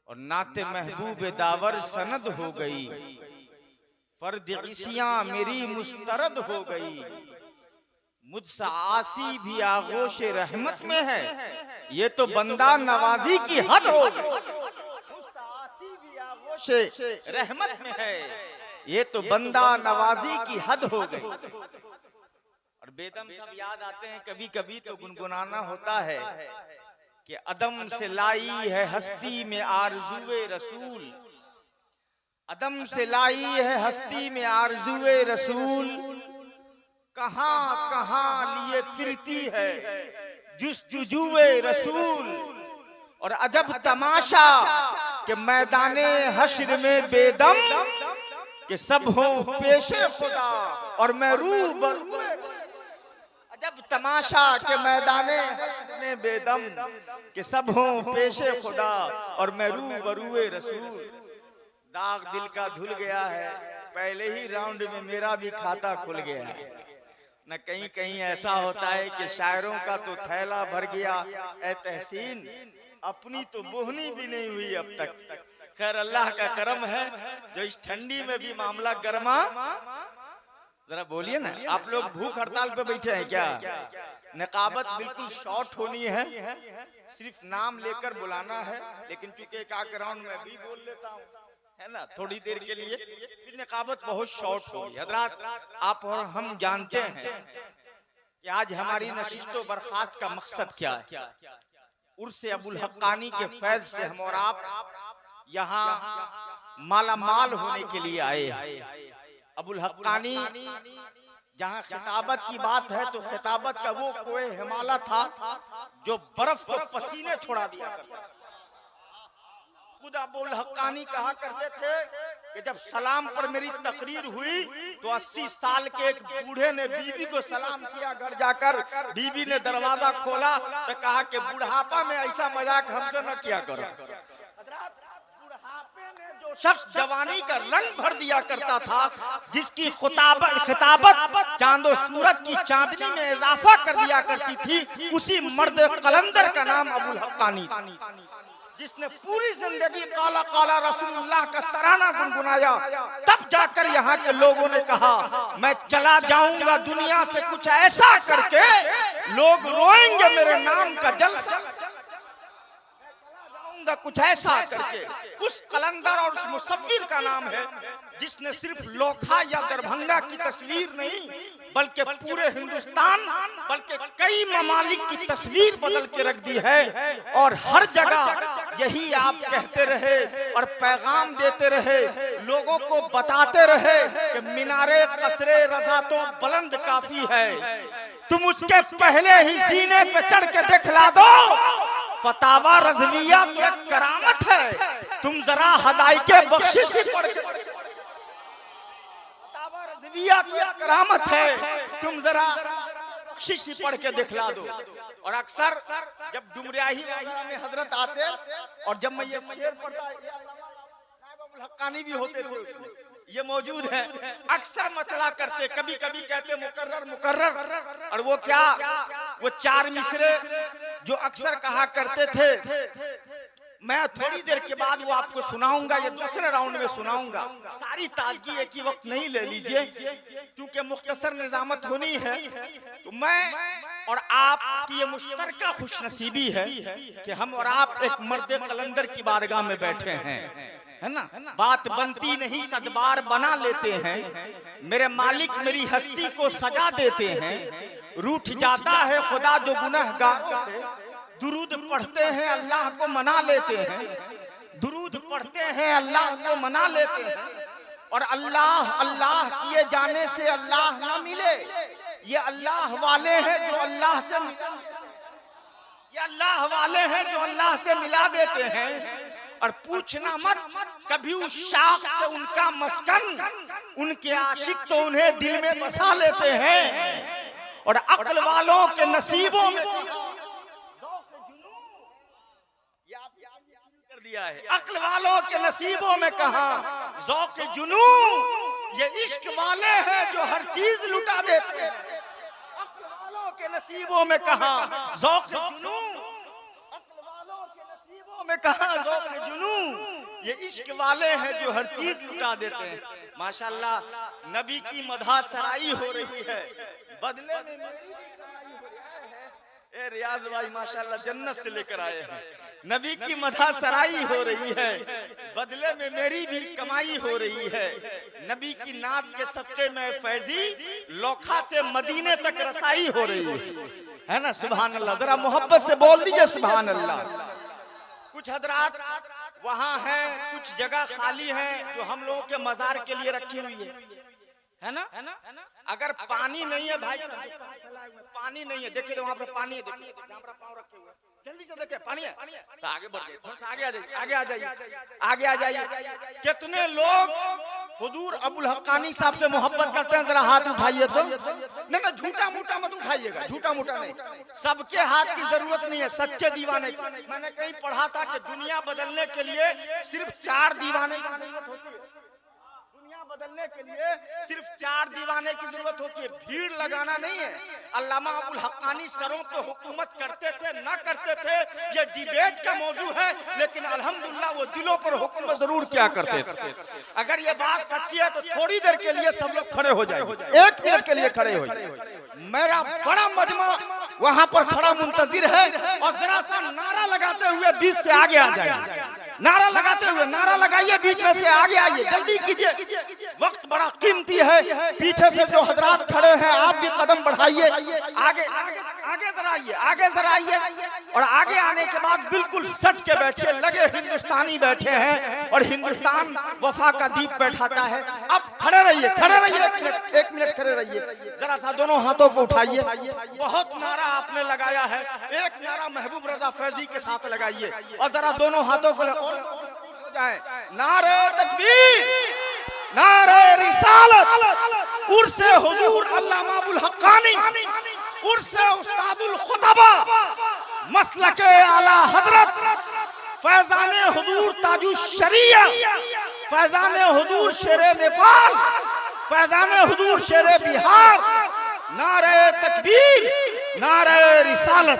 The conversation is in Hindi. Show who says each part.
Speaker 1: और नाते महबूब दावर सनद हो गई, फर्द इसियां मेरी मुस्तरद हो गई, मुझसे आसी भी आगोश रहमत में है, ये तो बंदा नवाजी की हद हो गई। मुझसे आसी भी आगोश रहमत में है, ये तो बंदा नवाजी की हद हो गई। और बेदम सब याद आते हैं कभी कभी तो गुनगुनाना होता है कि अदम से लाई है हस्ती में आरज़ुए रसूल, अदम से लाई है हस्ती में आरज़ुए रसूल, कहां कहां लिए फिरती है जुस्तजुए रसूल। और अजब तमाशा कि मैदाने हश्र में बेदम कि सब हो पेशे खुदा और मैं रूबरू। अजब तमाशा के मैदाने हश्र में बेदम कि सब हो पेशे खुदा और मैं रूबरूए रसूल। दाग दिल का धुल गया है, पहले ही राउंड में मेरा भी खाता खुल गया है। न कहीं कहीं ऐसा होता है कि शायरों का तो थैला भर गया, ए तहसीन अपनी तो बोहनी भी नहीं हुई अब तक। खैर अल्लाह का करम है जो इस ठंडी में भी मामला गर्मा। जरा बोलिए ना, आप लोग भूख हड़ताल पे बैठे हैं क्या? नकाबत बिल्कुल शॉर्ट होनी है, सिर्फ नाम लेकर बुलाना है, लेकिन चूंकि एक राउंड में भी बोल लेता हूँ है ना थोड़ी देर के लिए, फिर नकाबत बहुत शॉर्ट होगी। हजरात आप और हम जानते हैं कि आज हमारी नशिस्तो बर्खास्त का मकसद क्या है। उर्स अबुल हक्कानी के फैज़ से हम और आप यहाँ माला माल होने के लिए आए हैं। अबुल हक्कानी जहाँ खिताबत की बात है तो खिताबत का वो कोई हिमालय था जो बर्फ को पसीने छोड़ा दिया करता। खुद अबुल हक्कानी कहा करते थे कि जब सलाम पर मेरी तकरीर हुई तो 80 साल के एक बूढ़े ने बीवी को सलाम किया। घर जाकर बीवी ने दरवाजा खोला तो कहा कि बुढ़ापा में ऐसा मजाक हमसे न किया करो। बुढ़ापे में जो शख्स जवानी का रंग भर दिया करता था, जिसकी खिताबत चांदो सूरज की चांदनी में इजाफा कर दिया करती थी, उसी मर्द कलंदर का नाम अबुल हक्कानी, जिसने पूरी जिंदगी काला काला रसूलुल्लाह का तराना गुनगुनाया। तब जाकर यहाँ के लोगों ने कहा मैं चला जाऊंगा दुनिया से कुछ ऐसा करके लोग रोएंगे मेरे नाम का जलसा, कुछ ऐसा करके। उस कलंदर और उस मुसव्विर का नाम है जिसने सिर्फ लोखा या दरभंगा की तस्वीर नहीं बल्कि पूरे हिंदुस्तान बल्कि कई ममालिक की तस्वीर बदल के रख दी है। और हर जगह यही आप कहते रहे और पैगाम देते रहे, लोगों को बताते रहे कि मीनारे कसरे रज़ा तो बुलंद काफी है, तुम उसके पहले ही सीने पे चढ़ के दिखला दो। फतावा रज़विया तो एक करामत है, तुम जरा हदायके बख्शिश पढ़ के। फतावा रज़विया तो एक करामत है, तुम जरा बख्शिश पढ़ के दिखला दो। और अक्सर जब डुमरियाही वगैरह में हजरत आते और जब मैं ये शेर पढ़ता, अबुल हक्कानी भी होते थे उसमें, ये मौजूद है, अक्सर मसला करते, कभी कभी कहते मुकर्रर मुकर्रर। और वो क्या, वो चार मिसरे जो अक्सर कहा करते थे, मैं थोड़ी देर के बाद वो आपको सुनाऊंगा, ये दूसरे राउंड में सुनाऊंगा। सारी ताजगी एक ही वक्त नहीं ले लीजिए, क्योंकि मुख्तसर निजामत होनी है। तो मैं और आप की ये मुश्तरका खुशनसीबी है कि हम और आप एक मर्द कलंदर की बारगाह में बैठे हैं, है ना। बात बनती नहीं सदबार बना लेते हैं, मेरे मालिक मेरी हस्ती को सजा देते हैं। रूठ जाता है खुदा जो गुनहगारों से, दुरूद पढ़ते हैं अल्लाह को मना लेते हैं, दुरूद पढ़ते हैं अल्लाह को मना लेते हैं। और अल्लाह अल्लाह किए जाने से अल्लाह ना मिले, ये अल्लाह वाले हैं जो अल्लाह से, ये अल्लाह वाले हैं जो अल्लाह से मिला देते हैं। और पूछना मत कभी उस शाख से उनका मस्कन, उनके आशिक तो उन्हें दिल में बसा लेते हैं। और अक्ल वालों के नसीबों में कर दिया है, अक्ल वालों के नसीबों में कहा ज़ौक़ जुनू, ये इश्क वाले हैं जो हर चीज लुटा देते हैं। अक्ल वालों के नसीबों में कहा ज़ौक़ जुनू, में कहा ज़ौक़ जुनू, ये इश्क वाले हैं जो हर चीज लुटा देते हैं। माशाल्लाह नबी की मदह सराई हो रही है, बदले में ए रियाज भाई माशाल्लाह जन्नत से लेकर आए हैं। नबी की मदह सराई हो रही है, बदले में मेरी भी कमाई हो रही है। नबी की नात के सदके में फैजी लोखा से मदीने तक रसाई हो रही है ना। सुभान अल्लाह, जरा मोहब्बत से बोल दीजिए सुभान अल्लाह। कुछ हजरात वहाँ हैं, कुछ जगह खाली है जो हम लोगों के मजार के लिए रखी हुई है ना। अगर पानी नहीं है भाई, पानी नहीं है, देखिए तो वहाँ पर पानी है, देखिए जहाँ पर पाँव रखे हुए, जल्दी से देखिए पानी है तो आगे बढ़िए, थोड़ा सा आगे आ जाइए, आगे आ जाइए, आगे आ जाइए। कितने लोग हुजूर अबुल हक्कानी साहब से मोहब्बत करते हैं, जरा हाथ उठाइए तो। नहीं ना, झूठा मूठा मत उठाइएगा, झूठा मूठा नहीं, सबके हाथ की जरूरत नहीं है, सच्चे दीवाने। मैंने कहीं पढ़ा था कि दुनिया बदलने के लिए सिर्फ 4 दीवाने की जरूरत होती है। बदलने के लिए सिर्फ 4 दीवाने की जरूरत होती है, भीड़ लगाना नहीं है। अल्लामा अबुल हक्कानी सरों पे हुकूमत करते थे ना करते थे ये डिबेट का मौजू है, लेकिन अल्हम्दुलिल्लाह वो दिलों पर हुकूमत जरूर क्या करते थे। अगर ये बात सच्ची है तो थोड़ी देर के लिए सब लोग खड़े हो जाए, 1 मिनट के लिए खड़े हो जाए। मेरा बड़ा मजमा वहां पर खड़ा मुंतजिर है, और जरा सा नारा लगाते हुए बीच से आगे आ जाए। नारा लगाते हुए, नारा लगाइए, बीच में से आगे आइए, जल्दी कीजिए, वक्त बड़ा कीमती है। पीछे से जो हजरात खड़े हैं आप भी कदम बढ़ाइए, आगे आगे जरा आइए, आगे जरा आइए, और आगे आने के बाद बिल्कुल सट के बैठिए, लगे हिंदुस्तानी बैठे हैं और हिंदुस्तान वफा का दीप बैठाता है। अब खड़े रहिए, खड़े रहिए, 1 मिनट खड़े रहिए, जरा सा दोनों हाथों को उठाइए। बहुत नारा आपने लगाया है, एक नारा महबूब रजा फैजी के साथ लगाइए, और जरा दोनों हाथों को जाए। नारे तकबीर, नारे रिसालत, उर्से हुजूर अल्लामा अबुल हक्कानी, उर्से उस्तादुल खुतबा, मसलके आला हजरत, फैजाने हुजूर ताजुश शरिया, फैजाने हुजूर शेरे नेपाल, फैजाने हुजूर शेरे बिहार। नारे तकबीर, नारे रिसालत।